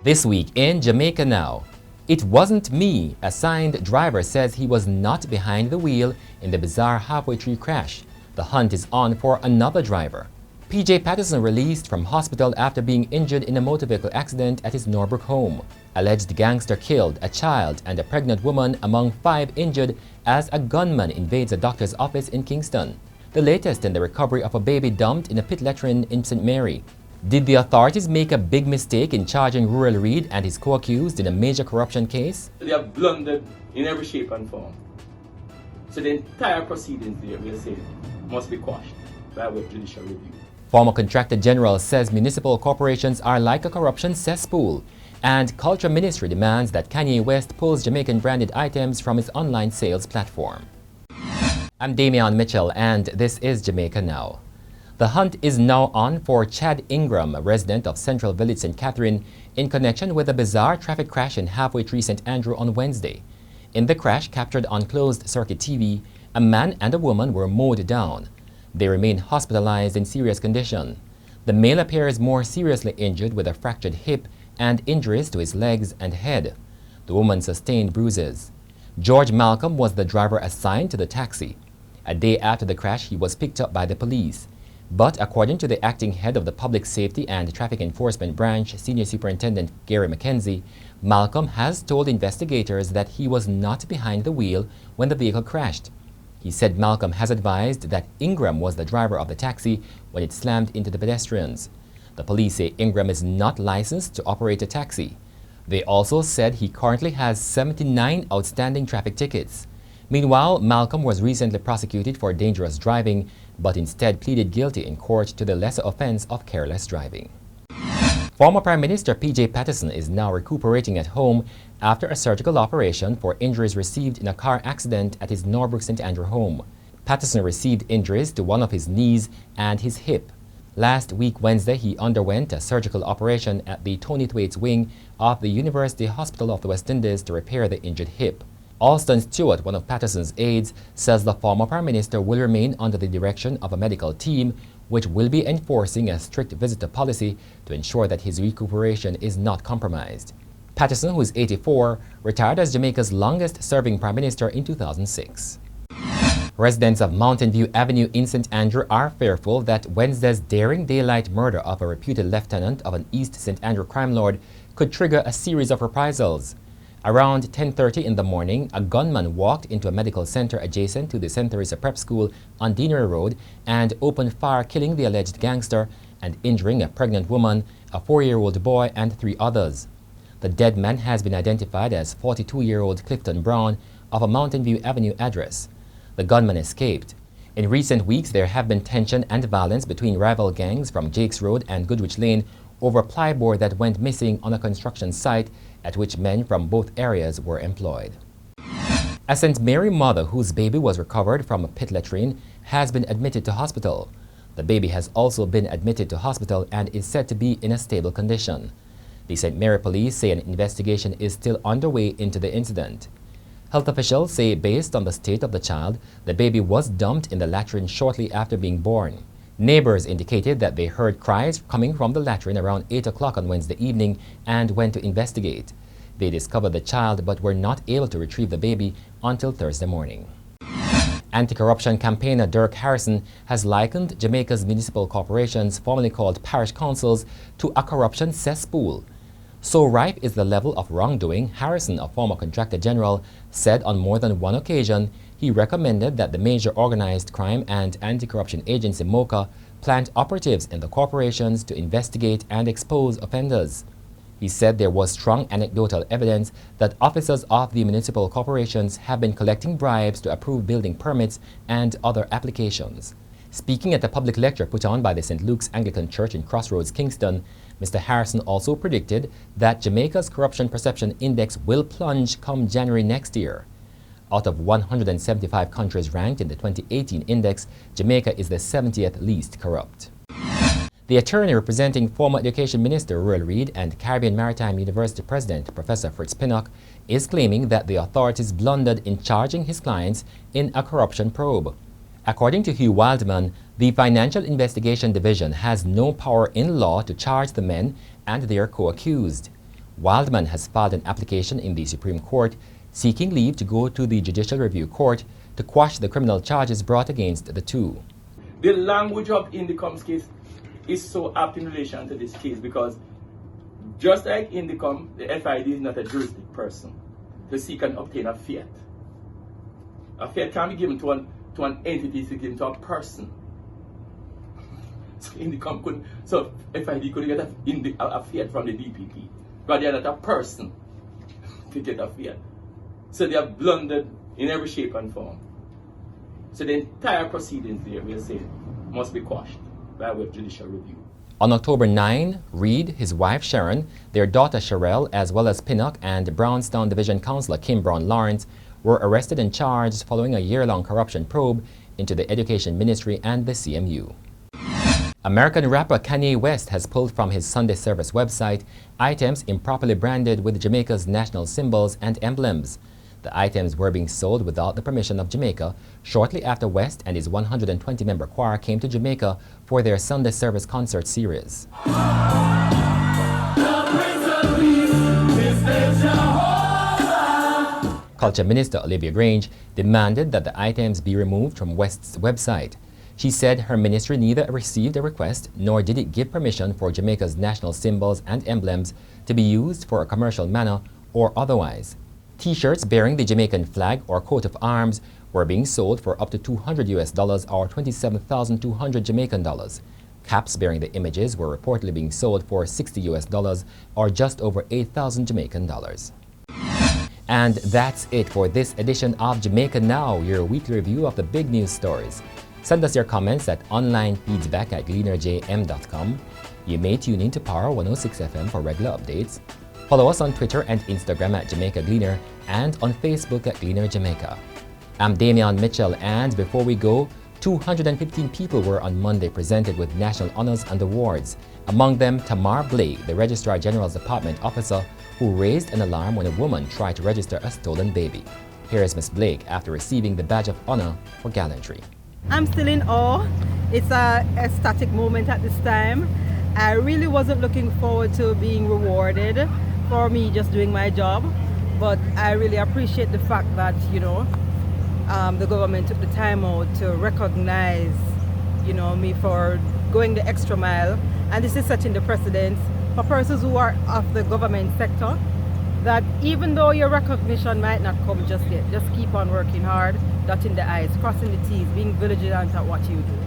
This week in Jamaica Now, it wasn't me. A signed driver says he was not behind the wheel in the bizarre halfway tree crash. The hunt is on for another driver. PJ Patterson released from hospital after being injured in a motor vehicle accident at his Norbrook home. Alleged gangster killed a child and a pregnant woman among 5 injured as a gunman invades a doctor's office in Kingston. The latest in the recovery of a baby dumped in a pit latrine in St. Mary. Did the authorities make a big mistake in charging Rural Reid and his co-accused in a major corruption case? They have blundered in every shape and form. So the entire proceedings there, we'll say, must be quashed by way of judicial review. Former Contractor General says municipal corporations are like a corruption cesspool. And Culture Ministry demands that Kanye West pulls Jamaican-branded items from his online sales platform. I'm Damian Mitchell and this is Jamaica Now. The hunt is now on for Chad Ingram, a resident of Central Village, St. Catherine, in connection with a bizarre traffic crash in Halfway Tree, St. Andrew on Wednesday. In the crash, captured on closed-circuit TV, a man and a woman were mowed down. They remain hospitalized in serious condition. The male appears more seriously injured with a fractured hip and injuries to his legs and head. The woman sustained bruises. George Malcolm was the driver assigned to the taxi. A day after the crash, he was picked up by the police. But according to the acting head of the Public Safety and Traffic Enforcement Branch, Senior Superintendent Gary McKenzie, Malcolm has told investigators that he was not behind the wheel when the vehicle crashed. He said Malcolm has advised that Ingram was the driver of the taxi when it slammed into the pedestrians. The police say Ingram is not licensed to operate a taxi. They also said he currently has 79 outstanding traffic tickets. Meanwhile, Malcolm was recently prosecuted for dangerous driving, but instead pleaded guilty in court to the lesser offense of careless driving. Former Prime Minister PJ Patterson is now recuperating at home after a surgical operation for injuries received in a car accident at his Norbrook St. Andrew home. Patterson received injuries to one of his knees and his hip. Last week, Wednesday, he underwent a surgical operation at the Tony Thwaites wing of the University Hospital of the West Indies to repair the injured hip. Alston Stewart, one of Patterson's aides, says the former Prime Minister will remain under the direction of a medical team which will be enforcing a strict visitor policy to ensure that his recuperation is not compromised. Patterson, who is 84, retired as Jamaica's longest-serving Prime Minister in 2006. Residents of Mountain View Avenue in St. Andrew are fearful that Wednesday's daring daylight murder of a reputed lieutenant of an East St. Andrew crime lord could trigger a series of reprisals. Around 10:30 in the morning, a gunman walked into a medical center adjacent to the St. Teresa Prep School on Deanery Road and opened fire, killing the alleged gangster and injuring a pregnant woman, a 4-year-old boy, and 3 others. The dead man has been identified as 42-year-old Clifton Brown of a Mountain View Avenue address. The gunman escaped. In recent weeks, there have been tension and violence between rival gangs from Jakes Road and Goodrich Lane over plyboard that went missing on a construction site at which men from both areas were employed. A St. Mary mother whose baby was recovered from a pit latrine has been admitted to hospital. The baby has also been admitted to hospital and is said to be in a stable condition. The St. Mary police say an investigation is still underway into the incident. Health officials say based on the state of the child, the baby was dumped in the latrine shortly after being born. Neighbors indicated that they heard cries coming from the latrine around 8 o'clock on Wednesday evening and went to investigate. They discovered the child but were not able to retrieve the baby until Thursday morning. Anti-corruption campaigner Dirk Harrison has likened Jamaica's municipal corporations, formerly called parish councils, to a corruption cesspool. So ripe is the level of wrongdoing, Harrison, a former Contractor General, said on more than one occasion he recommended that the major organized crime and anti-corruption agency MOCA plant operatives in the corporations to investigate and expose offenders. He said there was strong anecdotal evidence that officers of the municipal corporations have been collecting bribes to approve building permits and other applications. Speaking at a public lecture put on by the St. Luke's Anglican Church in Crossroads, Kingston, Mr. Harrison also predicted that Jamaica's Corruption Perception Index will plunge come January next year. Out of 175 countries ranked in the 2018 index, Jamaica is the 70th least corrupt. The attorney representing former Education Minister Rural Reid and Caribbean Maritime University President Professor Fritz Pinnock is claiming that the authorities blundered in charging his clients in a corruption probe. According to Hugh Wildman, the Financial Investigation Division has no power in law to charge the men and their co-accused. Wildman has filed an application in the Supreme Court seeking leave to go to the Judicial Review Court to quash the criminal charges brought against the two. The language of Indicom's case is so apt in relation to this case because just like Indicom, the FID is not a juristic person to seek and obtain a fiat. A fiat can be given to an entity, it's given to a person. So Indicom couldn't, so FID couldn't get a fiat from the DPP, but they are not a person to get a fiat. So they have blundered in every shape and form. So the entire proceedings there, we'll say, must be quashed by way of judicial review. On October 9, Reed, his wife Sharon, their daughter Sherelle, as well as Pinnock and Brownstown Division Councillor Kim Brown Lawrence were arrested and charged following a year-long corruption probe into the Education Ministry and the CMU. American rapper Kanye West has pulled from his Sunday service website items improperly branded with Jamaica's national symbols and emblems. The items were being sold without the permission of Jamaica shortly after West and his 120-member choir came to Jamaica for their Sunday service concert series. Culture Minister Olivia Grange demanded that the items be removed from West's website. She said her ministry neither received a request nor did it give permission for Jamaica's national symbols and emblems to be used for a commercial manner or otherwise. T-shirts bearing the Jamaican flag or coat of arms were being sold for up to $200 or 27,200 Jamaican dollars. Caps bearing the images were reportedly being sold for $60 or just over 8,000 Jamaican dollars. And that's it for this edition of Jamaica Now, your weekly review of the big news stories. Send us your comments at onlinefeedback@gleanerjm.com. You may tune in to Power 106 FM for regular updates. Follow us on Twitter and Instagram at Jamaica Gleaner and on Facebook at Gleaner Jamaica. I'm Damian Mitchell, and before we go, 215 people were on Monday presented with national honors and awards. Among them, Tamar Blake, the Registrar General's Department officer who raised an alarm when a woman tried to register a stolen baby. Here is Ms. Blake after receiving the badge of honor for gallantry. I'm still in awe. It's a ecstatic moment at this time. I really wasn't looking forward to being rewarded for me just doing my job, but I really appreciate the fact that, the government took the time out to recognize, me for going the extra mile. And this is setting the precedent for persons who are of the government sector, that even though your recognition might not come just yet, just keep on working hard, dotting the I's, crossing the T's, being vigilant at what you do.